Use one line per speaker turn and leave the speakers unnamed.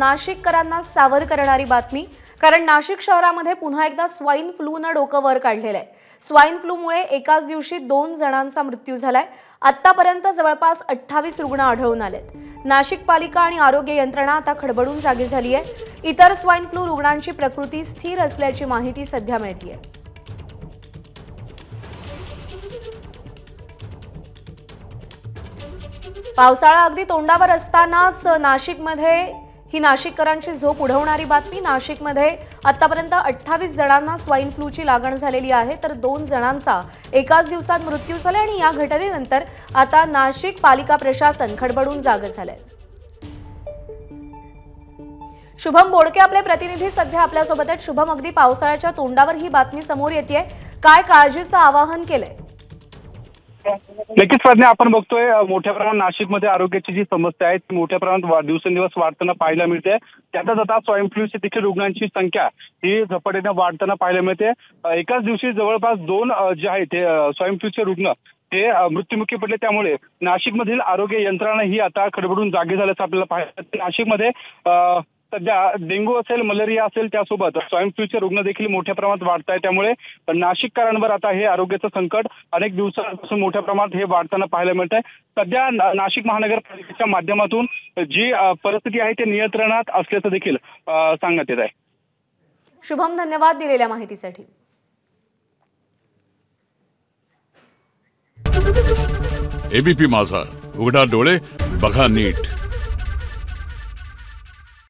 नाशिककरांना सावर करणारी बातमी। कारण नाशिक शहरामध्ये पुन्हा एकदा स्वाइन फ्लूने डोकं वर काढलेलं आहे। स्वाइन फ्लूमुळे एकाच दिवशी 2 जणांचा मृत्यू झालाय। आतापर्यंत जवळपास 28 रुग्ण आढळून आलेत। नाशिक पालिका आणि आरोग्य यंत्रणा आता खडबडून जागी झाली आहे। इतर स्वाइन फ्लू रुग्णांची प्रकृती स्थिर असल्याची माहिती सध्या मिळतेय। पावसाळा अगदी तोंडावर असतानाच नाशिकमध्ये ही नाशिककरांची झोप उडवणारी बातमी। नाशिकमध्ये आतापर्यंत 28 जणांना स्वाइन फ्लूची लागण झालेली आहे, तर 2 जणांचा एकाच दिवसात मृत्यू झाला आणि या घटनेनंतर आता नाशिक पालिका प्रशासन खडबडून जागं झालंय। शुभम बोडके आपले प्रतिनिधी सध्या आपल्या सोबत आहेत। शुभम, अगदी पावसाळ्याच्या तोंडावर ही बातमी समोर येतेय, काय काळजीचं आवाहन केलंय?
नक्कीच प्रज्ञा, आपण बघतोय मोठ्या प्रमाणात नाशिकमध्ये आरोग्याची जी समस्या आहे ती मोठ्या प्रमाणात दिवसेंदिवस वाढताना पाहायला मिळते। त्यातच आता स्वाइन फ्लूची देखील रुग्णांची संख्या ही झपाट्याने वाढताना पाहायला मिळते। एकाच दिवशी जवळपास 2 जे आहेत ते स्वाइन फ्लूचे रुग्ण हे मृत्युमुखी पडले। त्यामुळे नाशिकमधील आरोग्य यंत्रणा ही आता खडबडून जागी झाल्याचं आपल्याला पाहायला मिळते। नाशिकमध्ये सध्या डेंग्यू असेल, मलेरिया असेल, त्यासोबत स्वाइन फ्लूचे रुग्ण देखील मोठ्या प्रमाणात वाढत आहे। त्यामुळे नाशिककरांवर आता हे आरोग्याचं संकट अनेक दिवसांपासून मोठ्या प्रमाणात हे वाढताना पाहायला मिळत आहे। सध्या नाशिक महानगरपालिकेच्या माध्यमातून जी परिस्थिती आहे ते नियंत्रणात असल्याचं देखील सांगण्यात येत आहे।
शुभम, धन्यवाद दिलेल्या माहितीसाठी।
एबीपी माझा, उघडा डोळे बघा नीट।